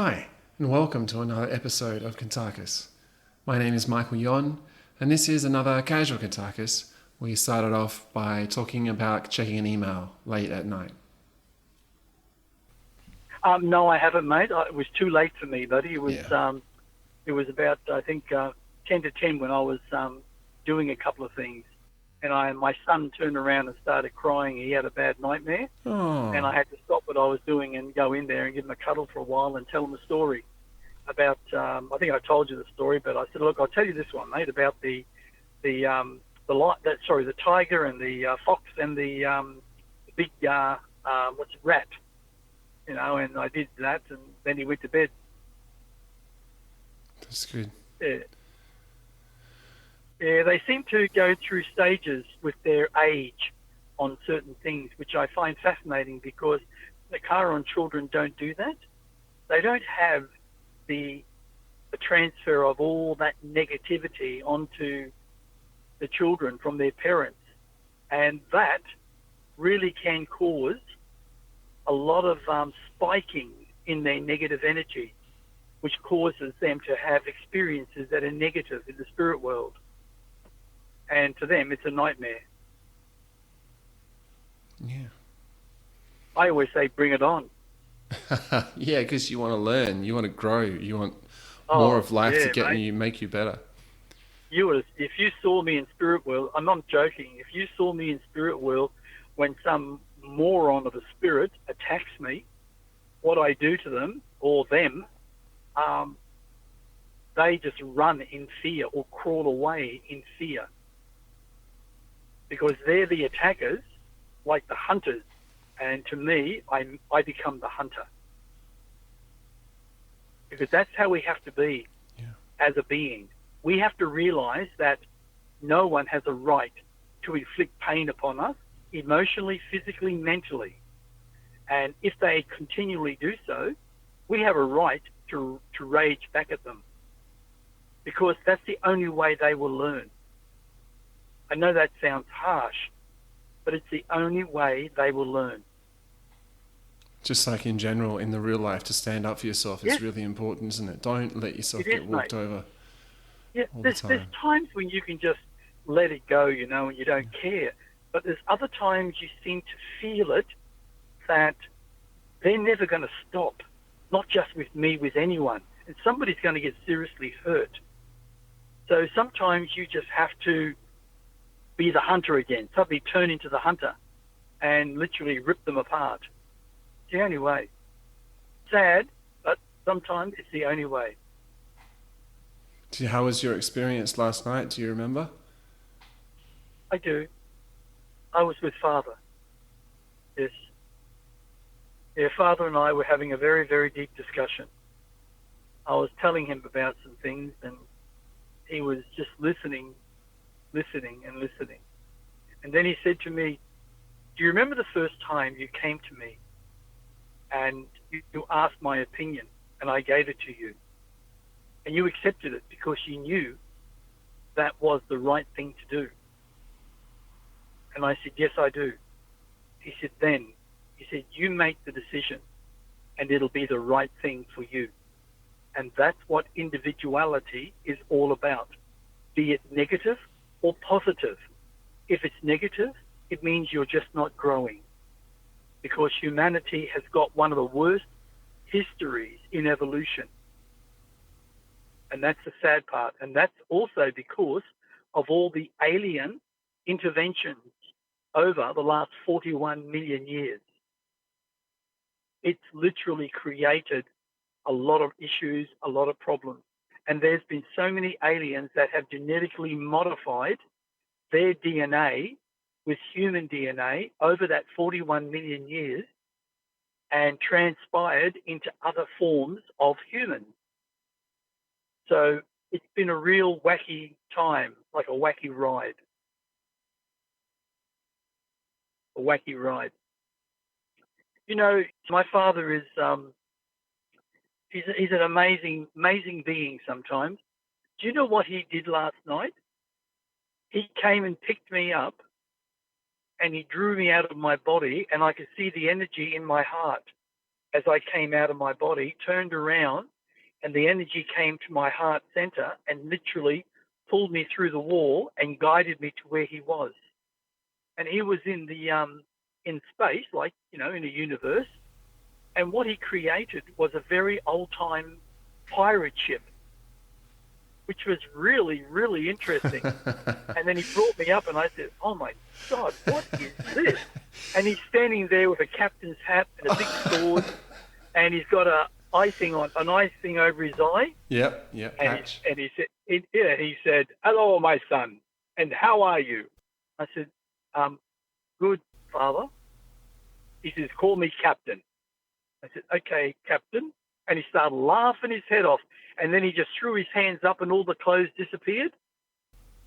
Hi, and welcome to another episode of Kuntarkis. My name is Michael Yon, and this is another Casual Kuntarkis. We started off by talking about checking an email late at night. No, I haven't, mate. It was too late for me, buddy. Yeah. It was about I think 10 to 10 when I was doing a couple of things, and my son turned around and started crying. He had a bad nightmare, and Oh, I had to stop what I was doing and go in there and give him a cuddle for a while and tell him a story about. I think I told you the story, but I said, look, I'll tell you this one, mate, about the tiger and the fox and the big rat, and I did that, and then he went to bed. that's good. Yeah, yeah, they seem to go through stages with their age on certain things, which I find fascinating because the Chiron children don't do that. They don't have the, the transfer of all that negativity onto the children from their parents, and that really can cause a lot of spiking in their negative energy, which causes them to have experiences that are negative in the spirit world. And to them, it's a nightmare. Yeah. I always say, bring it on. Yeah, because you want to learn, you want to grow, you want more Oh, of life to yeah, get mate. you, make you better. If you saw me in spirit world, I'm not joking. If you saw me in spirit world when some moron of a spirit attacks me, what I do to them or them, um, they just run in fear or crawl away in fear because they're the attackers, like the hunters. And to me, I become the hunter because that's how we have to be Yeah. as a being. We have to realize that no one has a right to inflict pain upon us emotionally, physically, mentally. And if they continually do so, we have a right to rage back at them because that's the only way they will learn. I know that sounds harsh, but it's the only way they will learn. Just like in general, in the real life, to stand up for yourself is Yes, really important, isn't it? Don't let it yourself is, get mate. walked over Yeah, all the there's time. times when you can just let it go, and you don't care. But there's other times you seem to feel it that they're never going to stop. Not just with me, with anyone. And somebody's going to get seriously hurt. So sometimes you just have to be the hunter again. Suddenly turn into the hunter and literally rip them apart. It's the only way. Sad, but sometimes it's the only way. How was your experience last night? Do you remember? I do. I was with Father. Yes. Yeah, Father and I were having a very, very deep discussion. I was telling him about some things and he was just listening, listening and listening. And then he said to me, do you remember the first time you came to me and you asked my opinion and I gave it to you and you accepted it because you knew that was the right thing to do? And I said, yes, I do. He said, you make the decision and it'll be the right thing for you. And that's what individuality is all about, be it negative or positive. If it's negative, it means you're just not growing because humanity has got one of the worst histories in evolution. And that's the sad part. And that's also because of all the alien interventions over the last 41 million years. It's literally created a lot of issues, a lot of problems. And there's been so many aliens that have genetically modified their DNA with human DNA over that 41 million years and transpired into other forms of humans. So it's been a real wacky time, like a wacky ride, a wacky ride. My father is, he's an amazing, amazing being sometimes. Do you know what he did last night? He came and picked me up and he drew me out of my body and I could see the energy in my heart. as I came out of my body, turned around, and the energy came to my heart center and literally pulled me through the wall and guided me to where he was. And he was in the in space, like, in a universe. And what he created was a very old-time pirate ship, which was really, really interesting. And then he brought me up, and I said, "Oh my God, what is this?" And he's standing there with a captain's hat and a big sword, and he's got an eye thing over his eye. Yep, patch. And he said, "Hello, my son, and how are you?" I said, "Good, Father." He says, "Call me Captain." I said, "Okay, Captain." And he started laughing his head off. And then he just threw his hands up and all the clothes disappeared.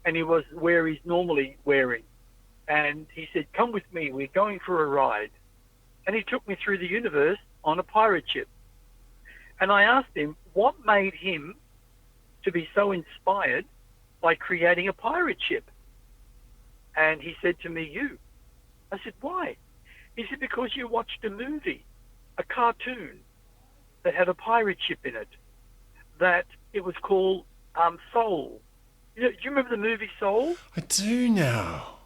And he was where he's normally wearing. And he said, "Come with me. We're going for a ride." And he took me through the universe on a pirate ship. And I asked him what made him to be so inspired by creating a pirate ship. And he said to me, "You." I said, "Why?" He said, "Because you watched a movie, a cartoon that had a pirate ship in it, that it was called Soul." Do you remember the movie Soul? I do now.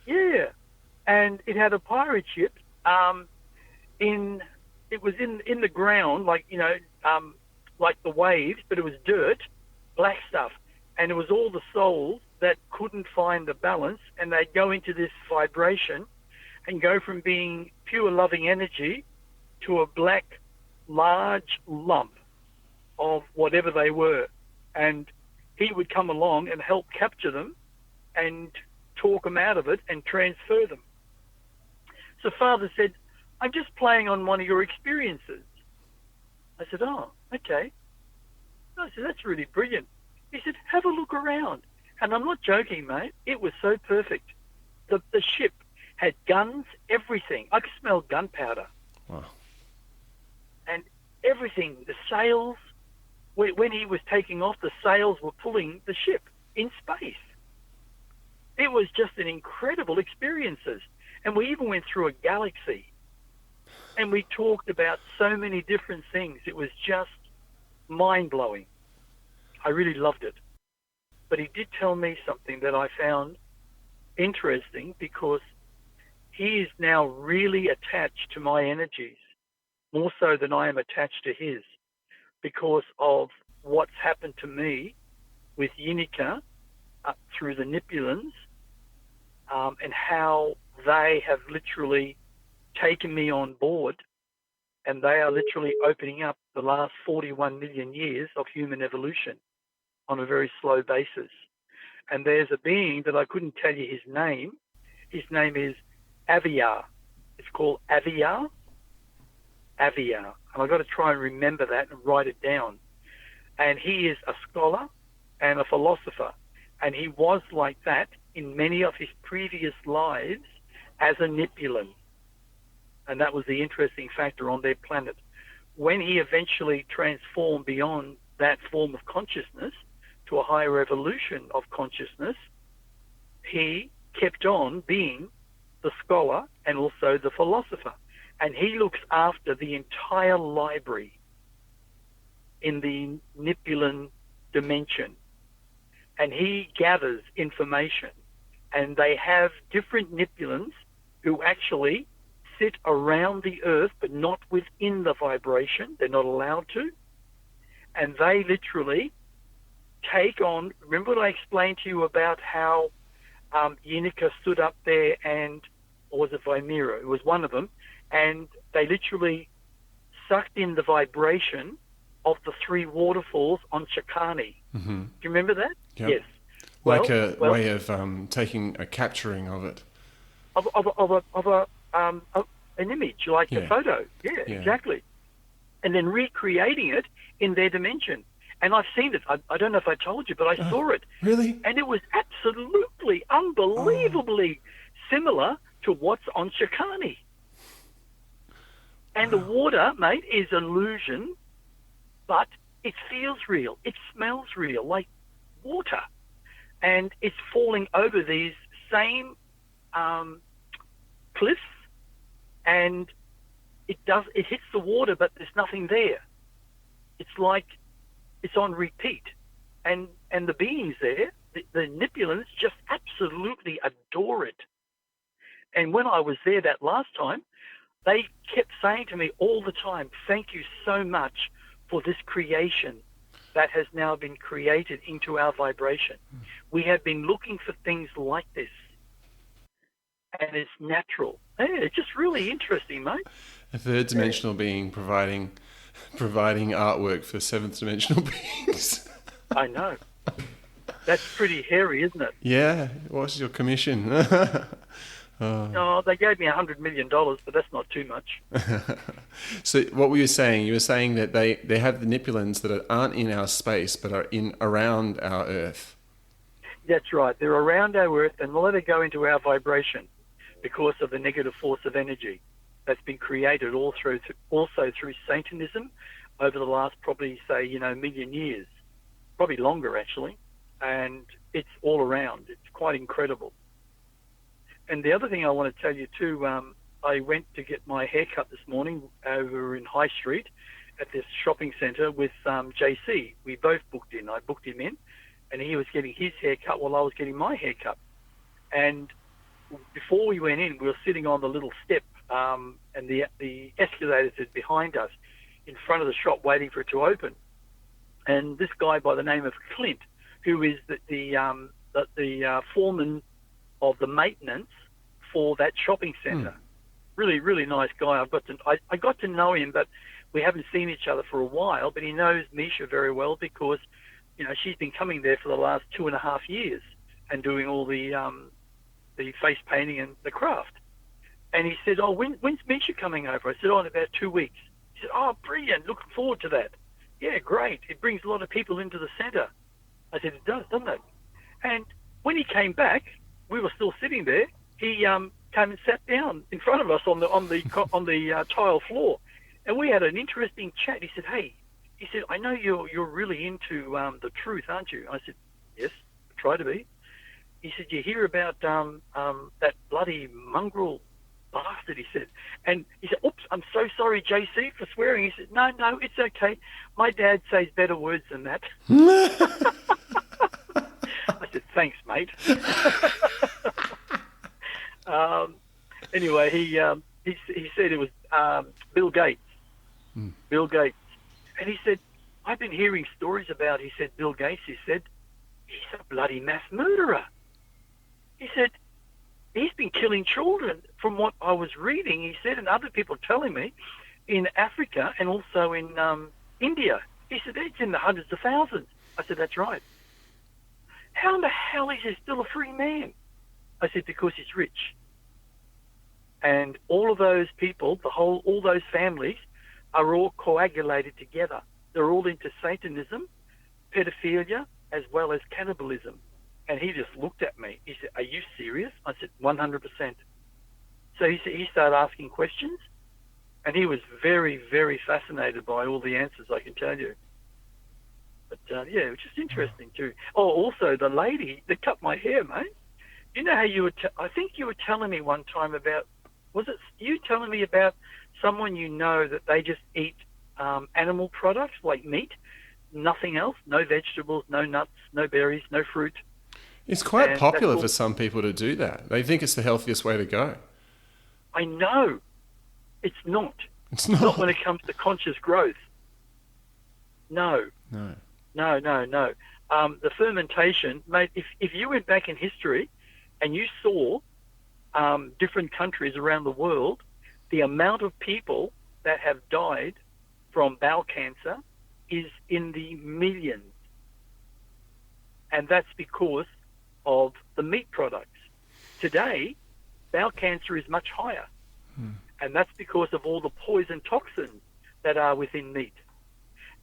Yeah. And it had a pirate ship it was in the ground, like the waves, but it was dirt, black stuff. And it was all the souls that couldn't find the balance, and they'd go into this vibration and go from being pure loving energy to a black, large lump of whatever they were. And he would come along and help capture them and talk them out of it and transfer them. So Father said, "I'm just playing on one of your experiences." I said, "Oh, okay." I said, "That's really brilliant." He said, "Have a look around." And I'm not joking, mate. It was so perfect. The ship had guns, everything. I could smell gunpowder. Wow. And everything, the sails, when he was taking off, the sails were pulling the ship in space. It was just an incredible experiences. And we even went through a galaxy. And we talked about so many different things. It was just mind-blowing. I really loved it. But he did tell me something that I found interesting, because he is now really attached to my energies, more so than I am attached to his, because of what's happened to me with Unica through the Nipulans, and how they have literally taken me on board, and they are literally opening up the last 41 million years of human evolution on a very slow basis. And there's a being that I couldn't tell you his name. His name is Aviar. It's called Aviar. Aviar. And I've got to try and remember that and write it down. And he is a scholar and a philosopher. And he was like that in many of his previous lives as a Nipulan. And that was the interesting factor on their planet. When he eventually transformed beyond that form of consciousness to a higher evolution of consciousness, he kept on being the scholar and also the philosopher. And he looks after the entire library in the Nipulan dimension. And he gathers information. And they have different Nipulans who actually sit around the earth, but not within the vibration. They're not allowed to. And they literally take on, remember what I explained to you about how Unica stood up there and, or was it Vimera? It was one of them. And they literally sucked in the vibration of the three waterfalls on Chakani. Mm-hmm. Do you remember that? Yep. Yes. Like a way of taking a capturing of it. Of an image, like a photo. Yeah, exactly. And then recreating it in their dimension. And I've seen it. I don't know if I told you, but I saw it. Really? And it was absolutely, unbelievably similar to what's on Chakani. And the water, mate, is illusion, but it feels real. It smells real, like water. And it's falling over these same cliffs, and it hits the water, but there's nothing there. It's like it's on repeat. And the beings there, the Nipulans, just absolutely adore it. And when I was there that last time, they kept saying to me all the time, thank you so much for this creation that has now been created into our vibration. We have been looking for things like this, and it's natural. Yeah, it's just really interesting, mate. A third dimensional being providing artwork for seventh dimensional beings. I know. That's pretty hairy, isn't it? Yeah. What's your commission? Oh, they gave me $100 million, but that's not too much. So what were you saying? You were saying that they have the Nipulans that aren't in our space, but are in around our Earth. That's right. They're around our Earth and let it go into our vibration because of the negative force of energy that's been created also through Satanism over the last probably, say, million years. Probably longer, actually. And it's all around. It's quite incredible. And the other thing I want to tell you too, I went to get my haircut this morning over in High Street at this shopping centre with JC. We both booked in. I booked him in, and he was getting his haircut while I was getting my haircut. And before we went in, we were sitting on the little step, and the escalators is behind us, in front of the shop, waiting for it to open. And this guy by the name of Clint, who is the foreman of the maintenance for that shopping centre. Really, really nice guy. I got to know him, but we haven't seen each other for a while. But he knows Misha very well because, she's been coming there for the last 2.5 years and doing all the face painting and the craft. And he said, "Oh, when's Misha coming over?" I said, "Oh, in about 2 weeks." He said, "Oh, brilliant! Looking forward to that." Yeah, great. It brings a lot of people into the centre. I said, "It does, doesn't it?" And when he came back, we were still sitting there. He came and sat down in front of us on the tile floor, and we had an interesting chat. He said, "Hey," he said, "I know you're really into the truth, aren't you?" I said, "Yes, I try to be." He said, "You hear about that bloody mongrel bastard?" He said, and he said, "Oops, I'm so sorry, JC, for swearing." He said, "No, it's okay. My dad says better words than that." I said, "Thanks, mate." Anyway, he said it was Bill Gates. Bill Gates. And he said, "I've been hearing stories about," he said, "Bill Gates." He said, "He's a bloody mass murderer." He said, "He's been killing children from what I was reading," he said, "and other people telling me, in Africa and also in India." He said, "It's in the hundreds of thousands." I said, "That's right." "How in the hell is he still a free man?" I said, "Because he's rich." And all of those people, all those families are all coagulated together. They're all into Satanism, pedophilia, as well as cannibalism. And he just looked at me. He said, "Are you serious?" I said, 100%. So he started asking questions, and he was very, very fascinated by all the answers, I can tell you. But yeah, it was just interesting too. Oh, also the lady that cut my hair, mate. You know how you were? I think you were telling me one time about. Was it you telling me about someone you know that they just eat animal products like meat, nothing else, no vegetables, no nuts, no berries, no fruit? It's quite popular for some people to do that. They think it's the healthiest way to go. I know. It's not. It's not. Not when it comes to conscious growth. No. No. The fermentation, mate, if you went back in history and you saw different countries around the world, the amount of people that have died from bowel cancer is in the millions. And that's because of the meat products. Today, bowel cancer is much higher. And that's because of all the poison toxins that are within meat.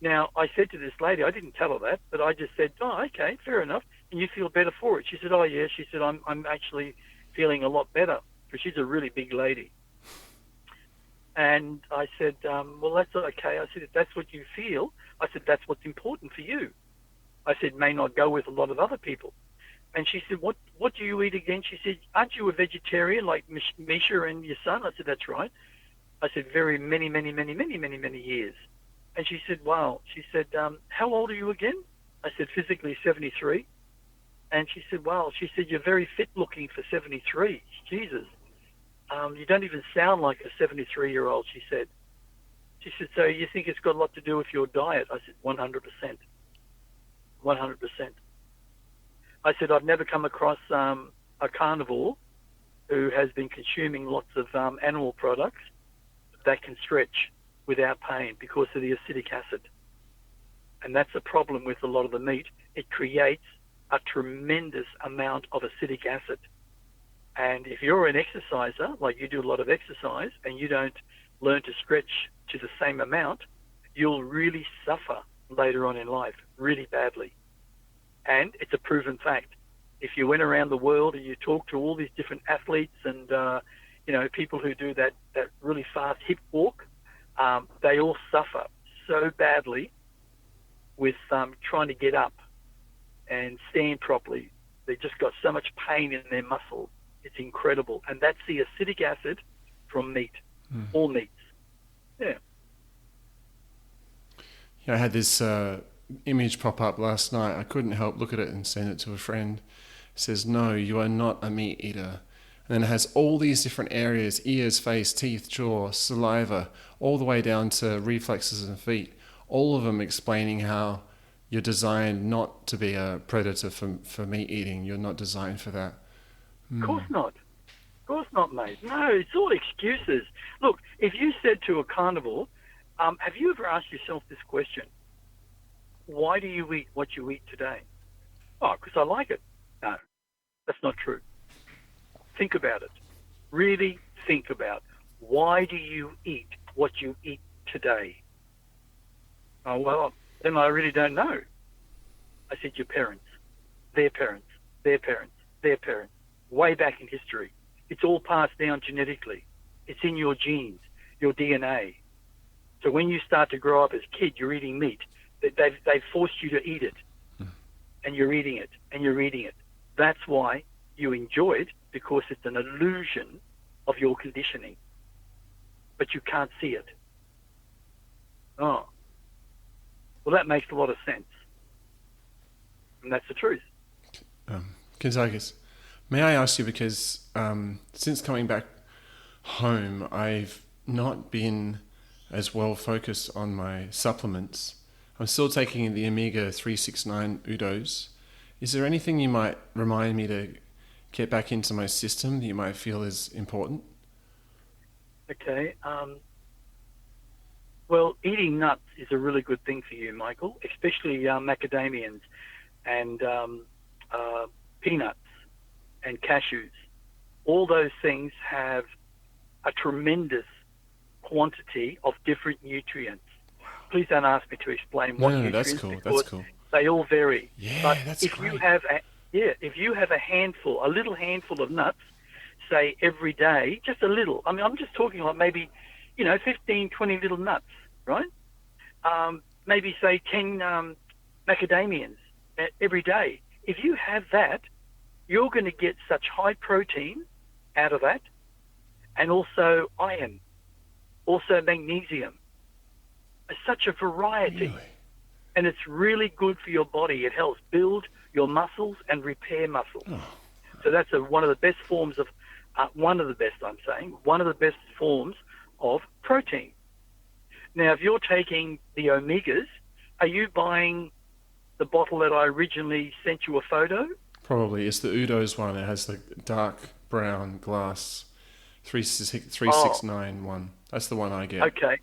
Now, I said to this lady, I didn't tell her that, but I just said, "Oh, okay, fair enough. And you feel better for it?" She said, "Oh, yeah." She said, I'm actually feeling a lot better," because she's a really big lady. And I said, "Well, that's okay." I said, "If that's what you feel," I said, "that's what's important for you." I said, "May not go with a lot of other people." And she said, what do you eat again?" She said, "Aren't you a vegetarian like Misha and your son?" I said, "That's right." I said, very many years. And she said, wow. She said, how old are you again? I said, physically 73. And she said, wow. She said, you're very fit looking for 73. Jesus. You don't even sound like a 73-year-old, she said. She said, so you think it's got a lot to do with your diet? I said, 100%. 100%. I said, I've never come across a carnivore who has been consuming lots of animal products that can stretch without pain because of the acidic acid. And that's a problem with a lot of the meat. It creates a tremendous amount of acidic acid. And if you're an exerciser, like you do a lot of exercise, and you don't learn to stretch to the same amount, you'll really suffer later on in life, really badly. And it's a proven fact. If you went around the world and you talk to all these different athletes and, people who do that really fast hip walk, they all suffer so badly with trying to get up and stand properly. They've just got so much pain in their muscles. It's incredible. And that's the acidic acid from meat, all meats. Yeah. Yeah, I had this image pop up last night. I couldn't help look at it and send it to a friend. It says, no, you are not a meat eater. And then it has all these different areas, ears, face, teeth, jaw, saliva, all the way down to reflexes and feet, all of them explaining how you're designed not to be a predator for meat eating. You're not designed for that. Of course not. Of course not, mate. No, it's all excuses. Look, if you said to a carnivore, have you ever asked yourself this question? Why do you eat what you eat today? Oh, because I like it. No, that's not true. Think about it. Really think about why do you eat what you eat today? Oh, well, then I really don't know. I said your parents, their parents, their parents, their parents, way back in history. It's all passed down genetically. It's in your genes, your DNA. So when you start to grow up as a kid, you're eating meat. They've forced you to eat it. And you're eating it, and you're eating it. That's why you enjoy it, because it's an illusion of your conditioning. But you can't see it. Oh. Well, that makes a lot of sense. And that's the truth. Kuntarkis, may I ask you, because since coming back home, I've not been as well focused on my supplements. I'm still taking the omega 369 Udos. Is there anything you might remind me to get back into my system that you might feel is important? Okay. Well, eating nuts is a really good thing for you, Michael, especially macadamians and peanuts and cashews. All those things have a tremendous quantity of different nutrients. Please don't ask me to explain what nutrients. That's cool. That's cool. They all vary. Yeah, but that's if great. if you have a little handful of nuts, say every day, just a little. I mean, I'm just talking like maybe, 15, 20 little nuts, right? Maybe say 10 macadamians every day. If you have that, you're going to get such high protein out of that, and also iron, also magnesium. It's such a variety. Really? And it's really good for your body. It helps build your muscles and repair muscles. Oh. So that's one of the best forms of, one of the best forms of protein. Now, if you're taking the omegas, are you buying the bottle that I originally sent you a photo? Probably. It's the Udo's one. It has the dark brown glass 369 one. That's the one I get. Okay.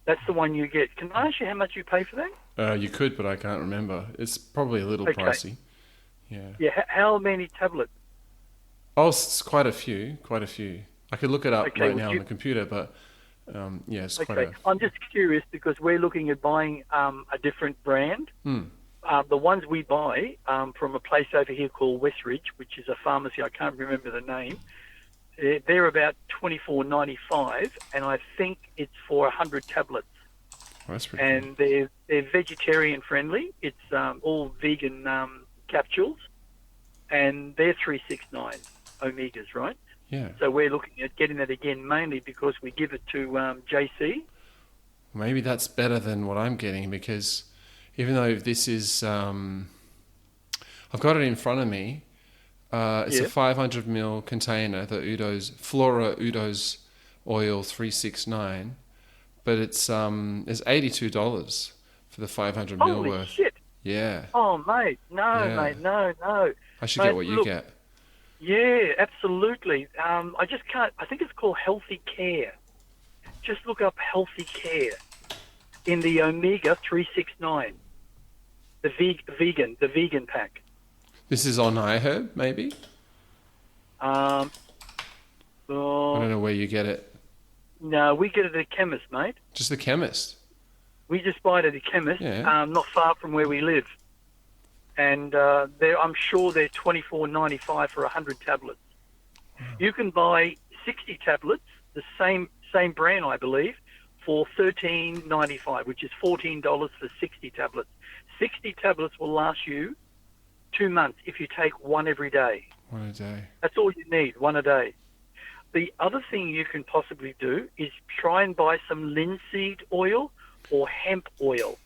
That's the one you get. Can I ask you how much you pay for that? You could, but I can't remember. It's probably a little pricey. Yeah. Yeah. How many tablets? Oh, it's quite a few. I could look it up right now on the computer, but it's quite a... I'm just curious because we're looking at buying a different brand. The ones we buy from a place over here called Westridge, which is a pharmacy, I can't remember the name. They're about $24.95, and I think it's for 100 tablets. Oh, that's pretty and cool. they're vegetarian friendly. It's all vegan capsules, and they're 369 omegas, right? Yeah. So we're looking at getting that again, mainly because we give it to JC. Maybe that's better than what I'm getting, because even though this is, I've got it in front of me. It's a Yeah. 500 ml container, the Flora Udo's Oil 369, but it's $82 for the 500 ml Holy worth. shit. Yeah. Oh, mate. No, Yeah. mate. No. I should Mate, get what you look, get. yeah, absolutely. I just can't. I think it's called Healthy Care. Just look up Healthy Care in the Omega 369, the vegan pack. This is on iHerb, maybe? Um, I don't oh, know where you get it. no, we get it at a chemist, mate. Just the chemist. We just buy it at a chemist, Yeah. not far from where we live. And I'm sure they're $24.95 for 100 tablets. You can buy 60 tablets, the same brand, I believe, for $13.95, which is $14 for 60 tablets. 60 tablets will last you 2 months if you take one every day. One a day. That's all you need, one a day. The other thing you can possibly do is try and buy some linseed oil or hemp oil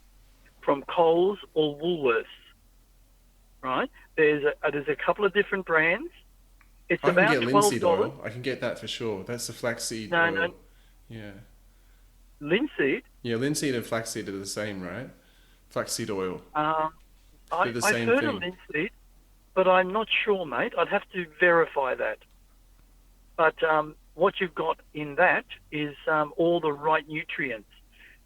from Coles or Woolworths. Right? There's a couple of different brands. It's I can about get linseed $12. oil. I can get that for sure. That's the flaxseed No, oil. no, Yeah. linseed. Yeah, linseed and flaxseed are the same, right? Flaxseed oil. Um, They're the I've same heard thing. of linseed, but I'm not sure, mate. I'd have to verify that. But what you've got in that is all the right nutrients.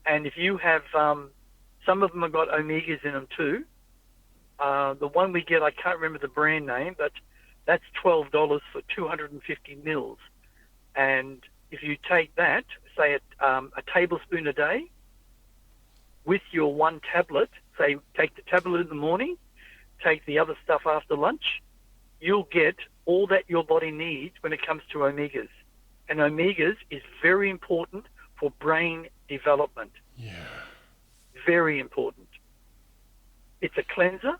And if you have, some of them have got omegas in them too. The one we get, I can't remember the brand name, but that's $12 for 250 mils. And if you take that, say a tablespoon a day, with your one tablet, say take the tablet in the morning, take the other stuff after lunch, you'll get all that your body needs when it comes to omegas. And omegas is very important for brain development. Yeah. Very important. It's a cleanser,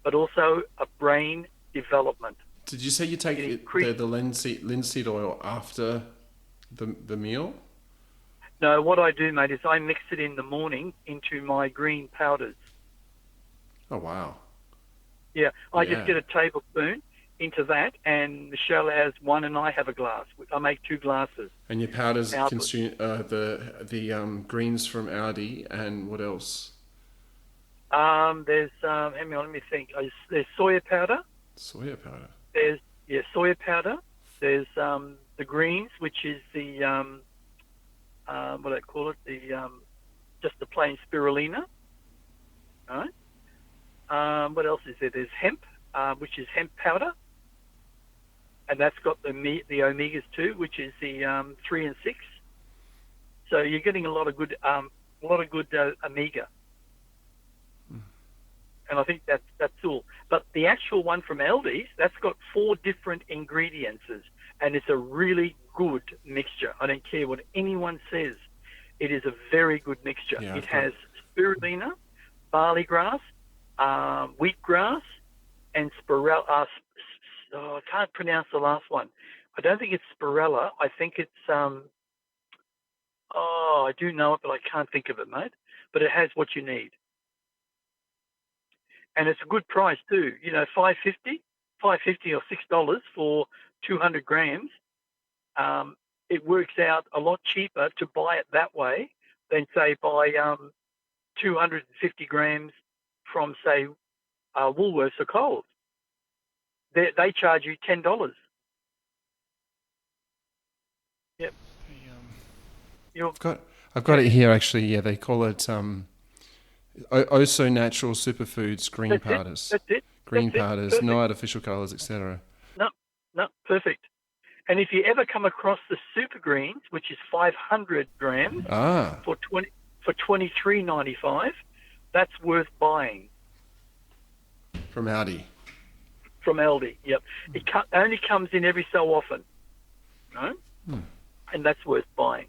but also a brain development. Did you say you take the linseed oil after the meal? No, what I do, mate, is I mix it in the morning into my green powders. Oh, wow. Yeah, I Yeah. just get a tablespoon into that, and Michelle has one, and I have a glass. I make 2 glasses. And your powders Now, consume the greens from Audi, and what else? there's, hang on, let me think. There's soya powder. Soya powder. There's soya powder. There's the greens, which is the what do I call it? The just the plain spirulina. All right. What else is there? There's hemp, which is hemp powder, and that's got the omegas too, which is the 3 and 6. So you're getting a lot of good omega. And I think that's all. But the actual one from Aldi's, that's got 4 different ingredients, and it's a really good mixture. I don't care what anyone says. It is a very good mixture. Yeah, it has spirulina, barley grass, wheatgrass, and spirella. I can't pronounce the last one. I don't think it's spirella. I think it's I do know it, but I can't think of it, mate. But it has what you need. And it's a good price too. You know, $5.50 or $6 for 200 grams. It works out a lot cheaper to buy it that way than say buy 250 grams from say Woolworths or Coles. They charge you $10. Yep. I've got it here actually. Yeah, they call it Oso Natural Superfoods Green That's Powders. That's it. Green That's it. powders, Perfect. no artificial colours, etc. No, perfect. And if you ever come across the Super Greens, which is 500 grams for $23.95, that's worth buying. From Audi. From Aldi, yep. It only comes in every so often, no? And that's worth buying.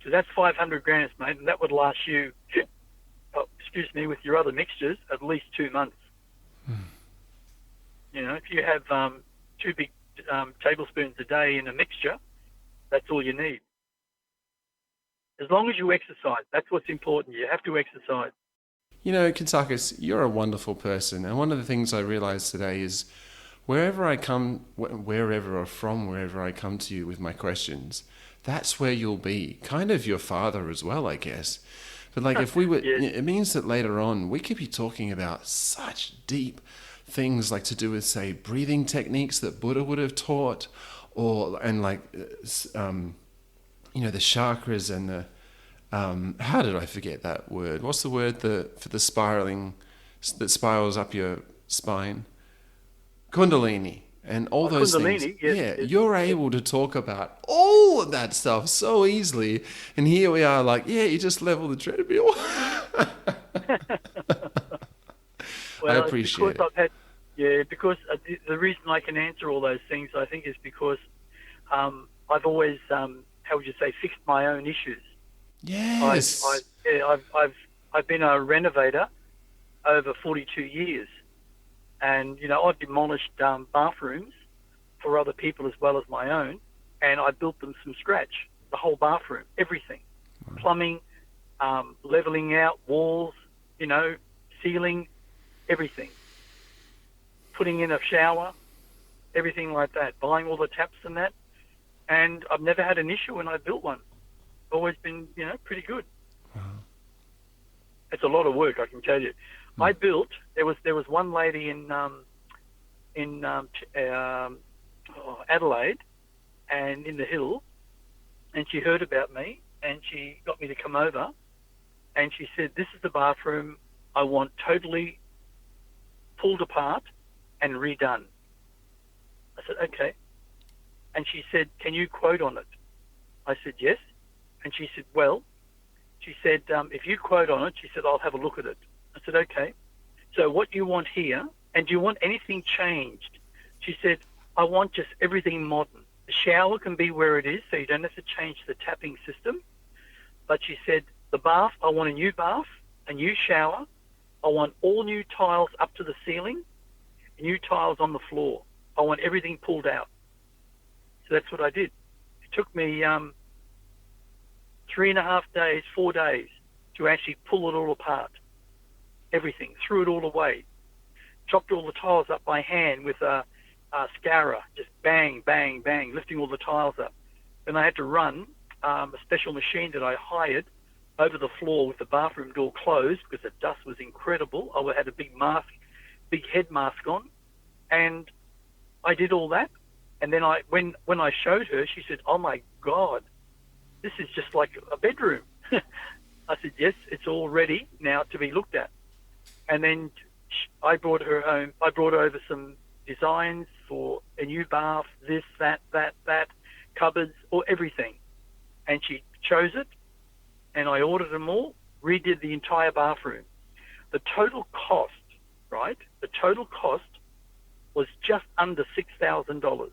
So that's 500 grams, mate, and that would last you, with your other mixtures, at least 2 months. You know, if you have 2 big tablespoons a day in a mixture. That's all you need. As long as you exercise, that's what's important. You have to exercise. You know, Kuntarkis, you're a wonderful person. And one of the things I realized today is wherever I come to you with my questions, that's where you'll be. Kind of your father as well, I guess. But like if we were, Yes. it means that later on we could be talking about such deep things like to do with, say, breathing techniques that Buddha would have taught, and the chakras and the how did I forget that word? What's the word for the spiraling that spirals up your spine? Kundalini and all those things. Kundalini, yes, yes, you're able to talk about all of that stuff so easily, and here we are, like, you just level the treadmill. I appreciate it. Because the reason I can answer all those things, I think, is because I've always, how would you say, fixed my own issues. Yes. I've been a renovator over 42 years, and I've demolished bathrooms for other people as well as my own, and I built them from scratch. The whole bathroom, everything, plumbing, leveling out walls, ceiling, everything, putting in a shower, everything like that, buying all the taps and that, and I've never had an issue when I built one. Always been, pretty good. Wow. It's a lot of work, I can tell you. I built. There was one lady in Adelaide, and in the hills, and she heard about me, and she got me to come over, and she said, "This is the bathroom I want totally pulled apart and redone." I said, "Okay," and she said, "Can you quote on it?" I said, "Yes." And she said, if you quote on it, she said, I'll have a look at it. I said, okay. So what you want here, and do you want anything changed? She said, I want just everything modern. The shower can be where it is, so you don't have to change the tapping system. But she said, the bath, I want a new bath, a new shower. I want all new tiles up to the ceiling, new tiles on the floor. I want everything pulled out. So that's what I did. It took me 3.5 days, 4 days to actually pull it all apart. Everything, threw it all away. Chopped all the tiles up by hand with a scourer, just bang, bang, bang, lifting all the tiles up. Then I had to run a special machine that I hired over the floor with the bathroom door closed because the dust was incredible. I had a big mask, big head mask on, and I did all that. And then when I showed her, she said, "Oh my God, this is just like a bedroom." I said, "Yes, it's all ready now to be looked at." And then I brought her home. I brought over some designs for a new bath, this, that, cupboards, or everything. And she chose it, and I ordered them all, redid the entire bathroom. The total cost, right? The total cost was just under $6,000.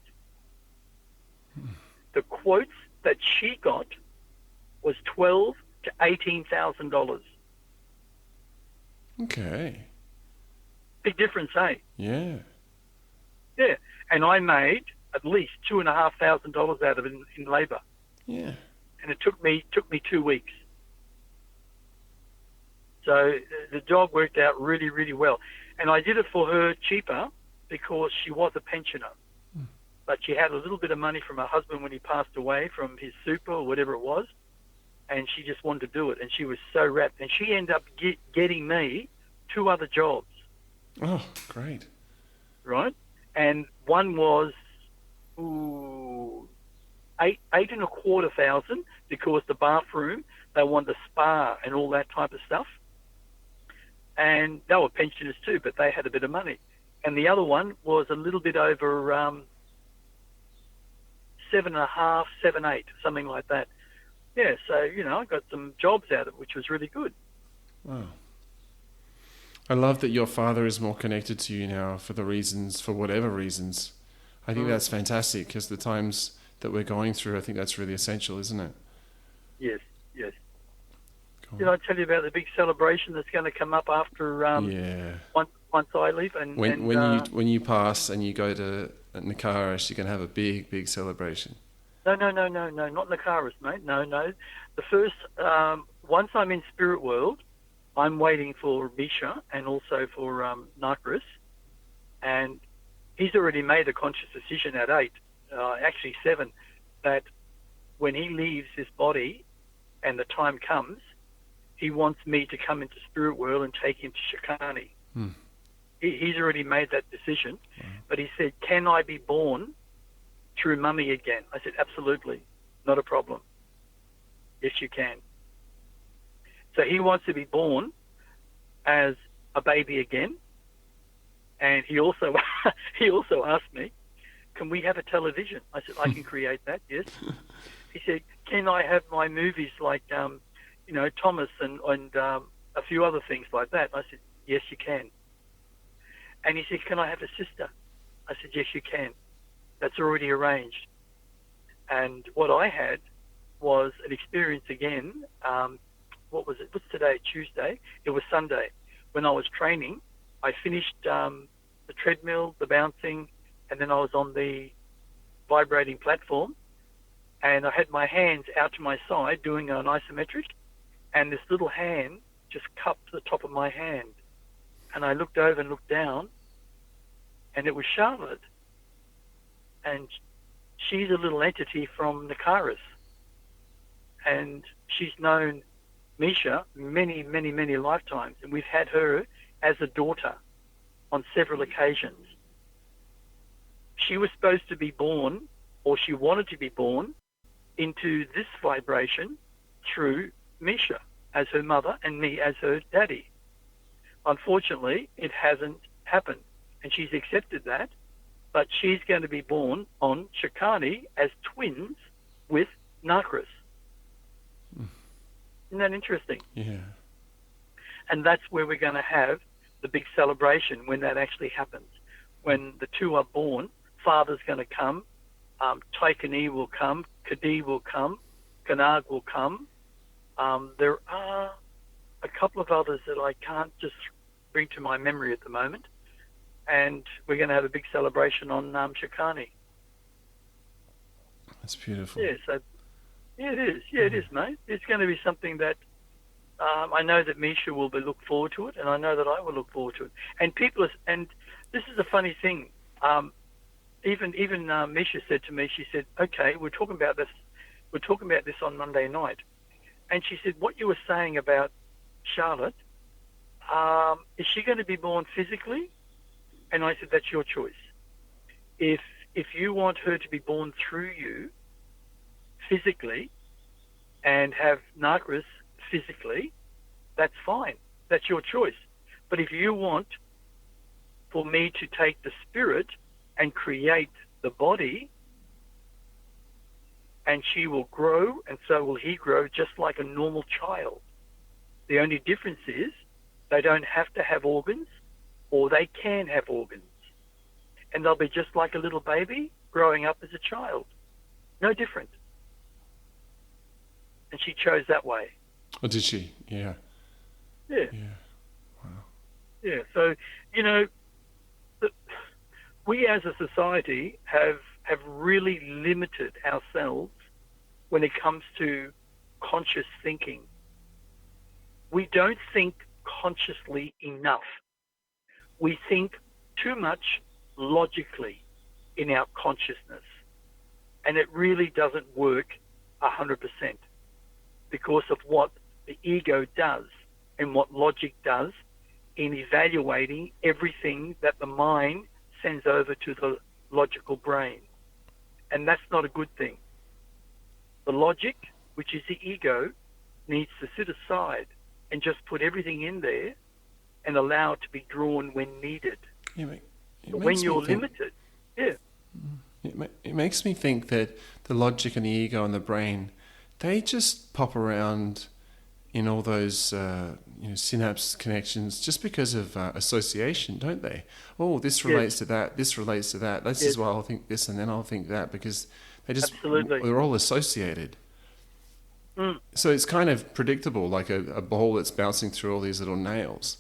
The quotes that she got was $12,000 to $18,000. Okay. Big difference, eh? Yeah. Yeah. And I made at least $2,500 out of it in labour. Yeah. And it took me 2 weeks. So the job worked out really, really well. And I did it for her cheaper because she was a pensioner. But she had a little bit of money from her husband when he passed away from his super or whatever it was. And she just wanted to do it. And she was so wrapped. And she ended up getting me 2 other jobs. Oh, great. Right? And one was $8,250 because the bathroom, they wanted a spa and all that type of stuff. And they were pensioners too, but they had a bit of money. And the other one was a little bit over 7.5, 7.8, something like that. Yeah, so, I got some jobs out of it, which was really good. Wow. I love that your father is more connected to you now for whatever reasons. I think that's fantastic because the times that we're going through, I think that's really essential, isn't it? Yes, yes. Did I tell you about the big celebration that's going to come up after once I leave. When you pass and you go to Nakaris, you're going to have a big celebration. No, not Nakaris, mate. No. The first, once I'm in spirit world, I'm waiting for Misha and also for Nakaris, and he's already made a conscious decision at 8, actually 7, that when he leaves this body and the time comes, he wants me to come into spirit world and take him to Shikani. He's already made that decision. Wow. But he said, can I be born through mummy again? I said, absolutely, not a problem. Yes, you can. So he wants to be born as a baby again. And he also asked me, can we have a television? I said, I can create that, yes. He said, can I have my movies like, Thomas and a few other things like that? I said, yes, you can. And he said, can I have a sister? I said, yes, you can. That's already arranged. And what I had was an experience again. What was it? What's today? Tuesday? It was Sunday. When I was training, I finished the treadmill, the bouncing, and then I was on the vibrating platform. And I had my hands out to my side doing an isometric. And this little hand just cupped the top of my hand. And I looked over and looked down, and it was Charlotte. And she's a little entity from Nakaris. And she's known Misha many lifetimes. And we've had her as a daughter on several occasions. She was supposed to be born, or she wanted to be born, into this vibration through Misha as her mother and me as her daddy. Unfortunately, it hasn't happened, and she's accepted that, but she's going to be born on Shikani as twins with Nakaris. Isn't that interesting? Yeah. And that's where we're going to have the big celebration when that actually happens. When the two are born, Father's going to come, Taikani will come, Kadi will come, Kanag will come. There are a couple of others that I can't just bring to my memory at the moment. And we're going to have a big celebration on Shikani. That's beautiful. Yeah, so it is. Yeah, it is, mate. It's going to be something that I know that Misha will look forward to it, and I know that I will look forward to it. And and this is a funny thing. Even Misha said to me, she said, "Okay, we're talking about this on Monday night," and she said, "What you were saying about Charlotte, is she going to be born physically?" And I said, "That's your choice. If you want her to be born through you physically and have Nakaris physically, that's fine. That's your choice. But if you want for me to take the spirit and create the body, and she will grow and so will he grow just like a normal child. The only difference is they don't have to have organs, or they can have organs. And they'll be just like a little baby growing up as a child. No different." And she chose that way. Oh, did she? Yeah. Yeah. Yeah. Wow. Yeah. So, we as a society have really limited ourselves when it comes to conscious thinking. We don't think consciously enough. We think too much logically in our consciousness. And it really doesn't work 100% because of what the ego does and what logic does in evaluating everything that the mind sends over to the logical brain. And that's not a good thing. The logic, which is the ego, needs to sit aside and just put everything in there and allow it to be drawn when needed. But when you're limited, It makes me think that the logic and the ego and the brain, they just pop around in all those synapse connections just because of association, don't they? Oh, this relates to that, this relates to that. This is why I'll think this and then I'll think that, because they're all associated. So it's kind of predictable, like a ball that's bouncing through all these little nails.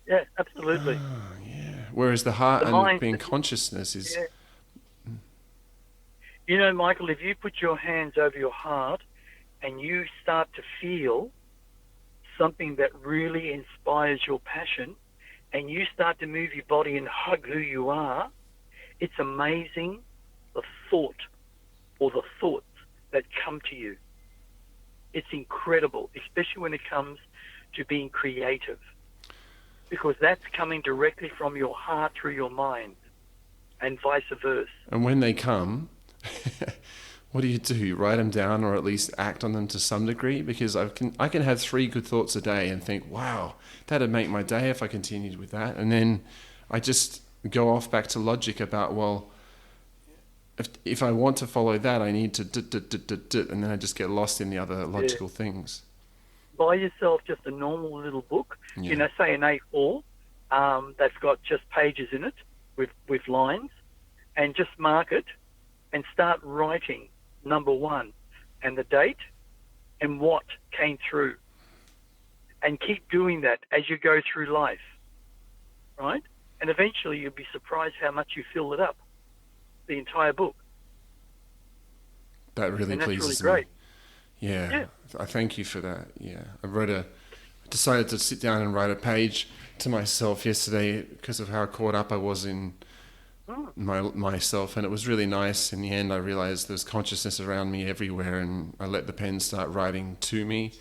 Yeah, absolutely. Oh, yeah. Whereas the heart The and mind, being consciousness is, yeah. You know, Michael, if you put your hands over your heart and you start to feel something that really inspires your passion, and you start to move your body and hug who you are, it's amazing the thought or the thoughts that come to you. It's incredible, especially when it comes to being creative, because that's coming directly from your heart through your mind and vice versa. and when they come, what do? You write them down or at least act on them to some degree? Because I can have 3 good thoughts a day and think, wow, that'd make my day if I continued with that. And then I just go off back to logic about, well, if I want to follow that, I need to and then I just get lost in the other Yeah. logical things. Buy yourself just a normal little book, Yeah. say an A4, that's got just pages in it with lines, and just mark it and start writing number one and the date and what came through. And keep doing that as you go through life, right? And eventually you'll be surprised how much you fill it up, the entire book. That really And that's really pleases me. great. Yeah. Yeah. I thank you for that. Yeah. I decided to sit down and write a page to myself yesterday because of how caught up I was in Mm. myself, and it was really nice. In the end, I realized there's consciousness around me everywhere, and I let the pen start writing to me.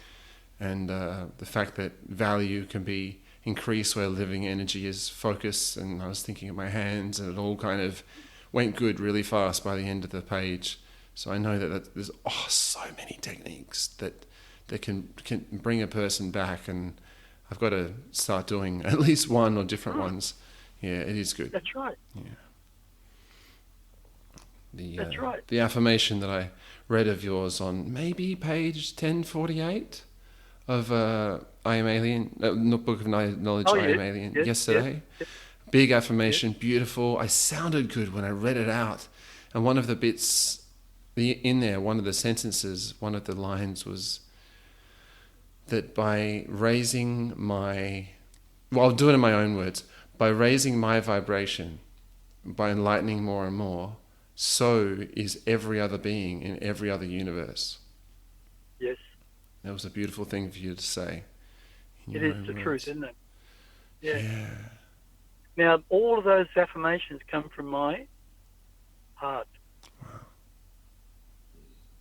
And the fact that value can be increased where living energy is focused, and I was thinking of my hands, and it all kind of went good really fast by the end of the page. So I know that there's so many techniques that can bring a person back, and I've got to start doing at least one or different ones. Yeah, it is good. That's right. Yeah. That's right. The affirmation that I read of yours on maybe page 1048 of I Am Alien, Book of Knowledge, Oh, I Am yes. Alien, Yes. yesterday. Yes. Big Yes. affirmation, beautiful. I sounded good when I read it out. And one of the bits in there, one of the sentences, one of the lines was that by raising my, well, I'll do it in my own words, by raising my vibration, by enlightening more and more, so is every other being in every other universe. Yes. That was a beautiful thing for you to say in It your is own the words. truth, isn't it? Yeah. Yeah. Now, all of those affirmations come from my heart,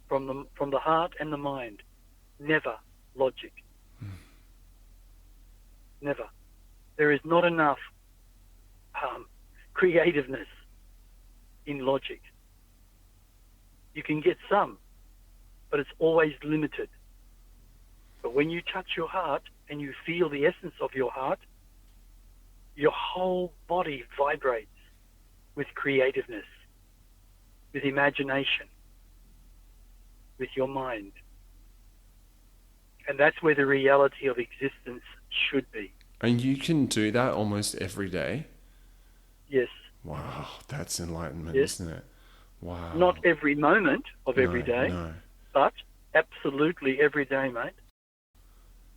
from the heart and the mind. Never logic. Never. There is not enough creativeness in logic. You can get some, but it's always limited. But when you touch your heart and you feel the essence of your heart, your whole body vibrates with creativeness, with imagination, with your mind. And that's where the reality of existence should be. And you can do that almost every day? Yes. Wow, that's enlightenment, Yes. isn't it? Wow. Not every moment of every day, No. but absolutely every day, mate.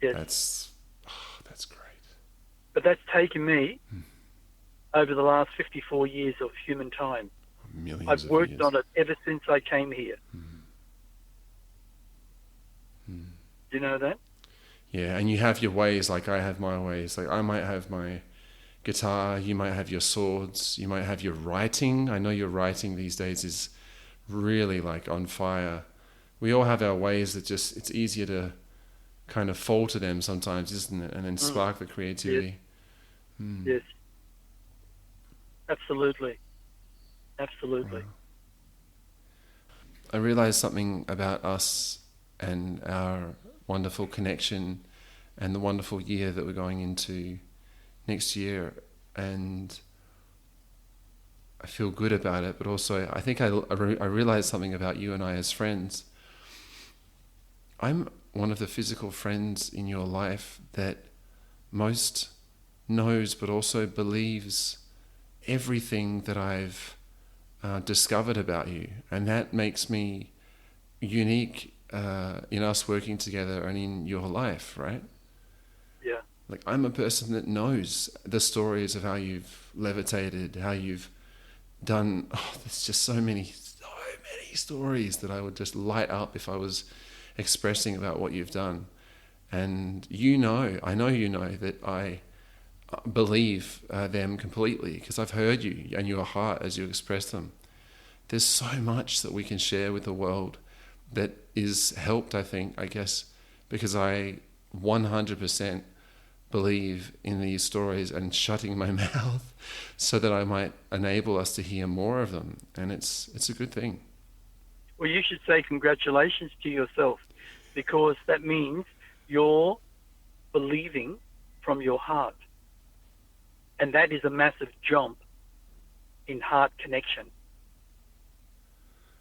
Yes. That's great. But that's taken me over the last 54 years of human time. Millions I've of worked years. on it ever since I came here. Do you know that? Yeah, and you have your ways like I have my ways. Like I might have my guitar, you might have your swords, you might have your writing. I know your writing these days is really like on fire. We all have our ways that just, it's easier to kind of fall to them sometimes, isn't it? And then spark the creativity. Yes. Absolutely. Absolutely. Wow. I realized something about us and our wonderful connection and the wonderful year that we're going into next year, and I feel good about it, but also I think I realized something about you and I as friends. I'm one of the physical friends in your life that most knows but also believes everything that I've discovered about you, and that makes me unique in us working together and in your life, right? Yeah. Like, I'm a person that knows the stories of how you've levitated, how you've done. Oh, there's just so many stories that I would just light up if I was expressing about what you've done. And I know that I believe them completely because I've heard you and your heart as you express them. There's so much that we can share with the world that is helped, I guess, because I 100% believe in these stories and shutting my mouth so that I might enable us to hear more of them. And it's a good thing. Well, you should say congratulations to yourself, because that means you're believing from your heart. And that is a massive jump in heart connection.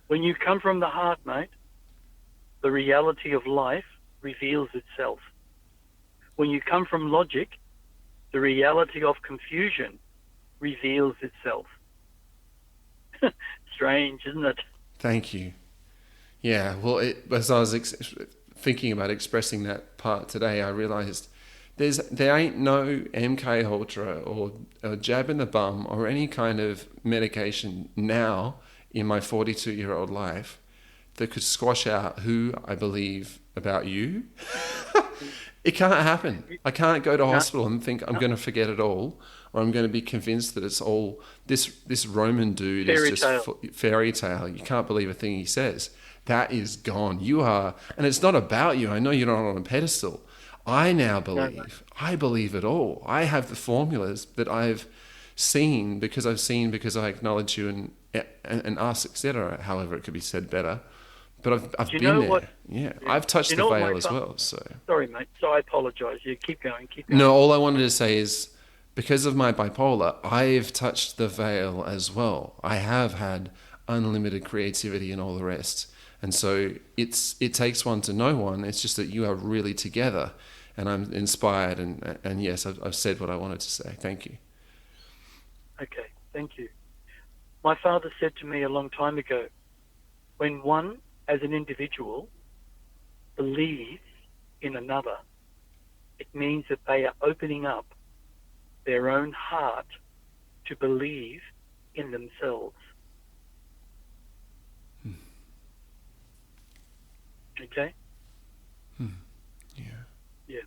When you come from the heart, mate, the reality of life reveals itself. When you come from logic, the reality of confusion reveals itself. Strange, isn't it? Thank you. Yeah, well, as I was thinking about expressing that part today, I realized there ain't no MK Ultra or a jab in the bum or any kind of medication now in my 42-year-old life that could squash out who I believe about you. It can't happen. I can't go to hospital and think I'm going to forget it all, or I'm going to be convinced that it's all this Roman dude is just fairy tale. You can't believe a thing he says. That is gone. You are, and it's not about you. I know you're not on a pedestal. I now believe. I believe it all. I have the formulas that I've seen because I acknowledge you and us, etc. However, it could be said better. But I've been there. Yeah, I've touched the veil as well. So sorry, mate. So I apologise. You keep going. No, all I wanted to say is because of my bipolar, I've touched the veil as well. I have had unlimited creativity and all the rest. And so it takes one to know one. It's just that you are really together, and I'm inspired. And yes, I've said what I wanted to say. Thank you. Okay, thank you. My father said to me a long time ago, when one, as an individual, believes in another, it means that they are opening up their own heart to believe in themselves. Okay? Yeah.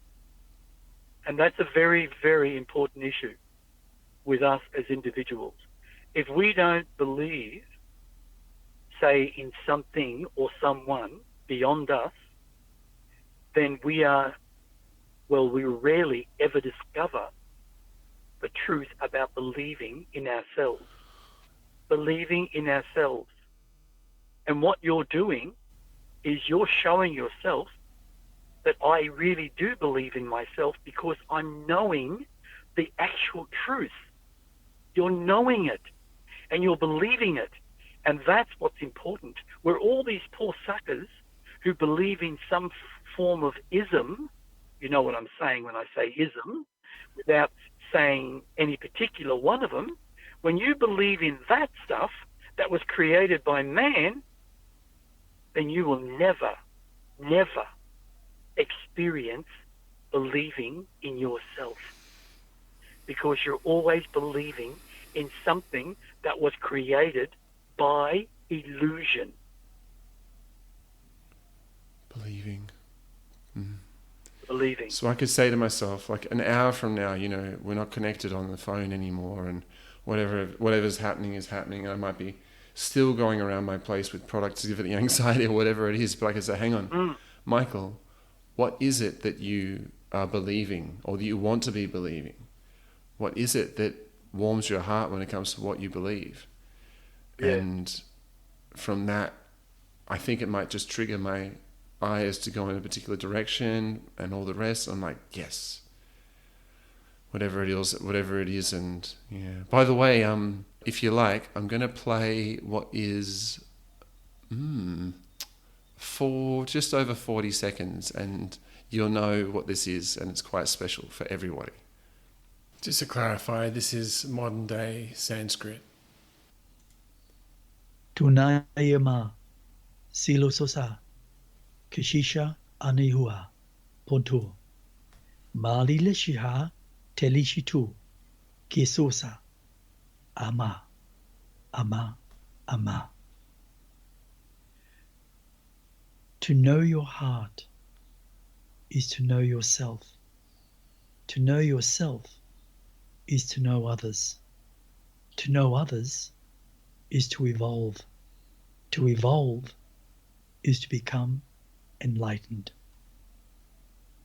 And that's a very, very important issue with us as individuals. If we don't believe, say, in something or someone beyond us, then we rarely ever discover the truth about believing in ourselves. Believing in ourselves. And what you're doing is you're showing yourself that I really do believe in myself because I'm knowing the actual truth. You're knowing it and you're believing it. And that's what's important. We're all these poor suckers who believe in some form of ism. You know what I'm saying when I say ism, without saying any particular one of them. When you believe in that stuff that was created by man, then you will never, never experience believing in yourself, because you're always believing in something that was created by illusion. Believing. Believing. So I could say to myself, like, an hour from now, we're not connected on the phone anymore, and whatever's happening is happening, and I might be still going around my place with productivity anxiety or whatever it is, but I could say, hang on, Michael, what is it that you are believing or that you want to be believing? What is it that warms your heart when it comes to what you believe? Yeah. And from that, I think it might just trigger my eyes to go in a particular direction and all the rest. I'm like, yes, whatever it is. And yeah, by the way, if you like, I'm going to play what is for just over 40 seconds, and you'll know what this is, and it's quite special for everybody. Just to clarify, this is modern day Sanskrit. Tunayama Silososa Kishisha Anihua Pontu Mali Lishiha Telishitu Kisosa Ama Ama Ama. To know your heart is to know yourself. To know yourself is to know others. To know others is to evolve. To evolve is to become enlightened.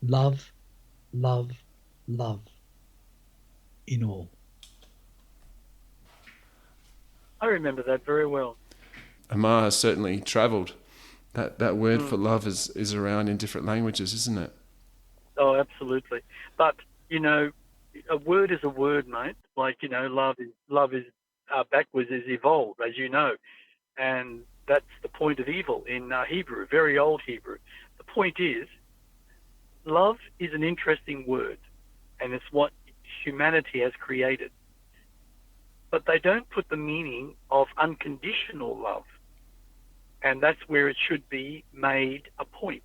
Love, love, love in all. I remember that very well. Amar has certainly travelled. That word for love is around in different languages, isn't it? Oh, absolutely. But, a word is a word, mate. Like, love is backwards is evolve, as you know. And that's the point of evil in Hebrew, very old Hebrew. The point is, love is an interesting word, and it's what humanity has created. But they don't put the meaning of unconditional love. And that's where it should be made a point.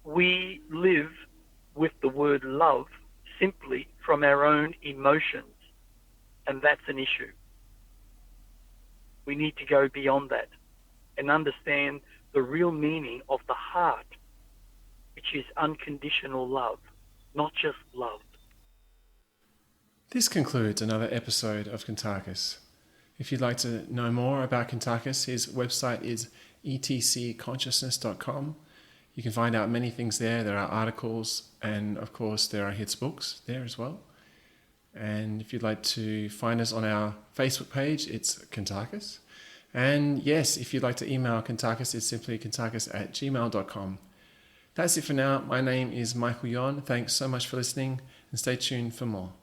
We live with the word love simply from our own emotions, and that's an issue. We need to go beyond that and understand the real meaning of the heart, which is unconditional love, not just love. This concludes another episode of Kuntarkis. If you'd like to know more about Kuntarkis, his website is etcconsciousness.com. You can find out many things there. There are articles, and of course there are his books there as well. And if you'd like to find us on our Facebook page, it's Kuntarkis. And yes, if you'd like to email Kuntarkis, it's simply kuntarkis@gmail.com. That's it for now. My name is Michael Yon. Thanks so much for listening, and stay tuned for more.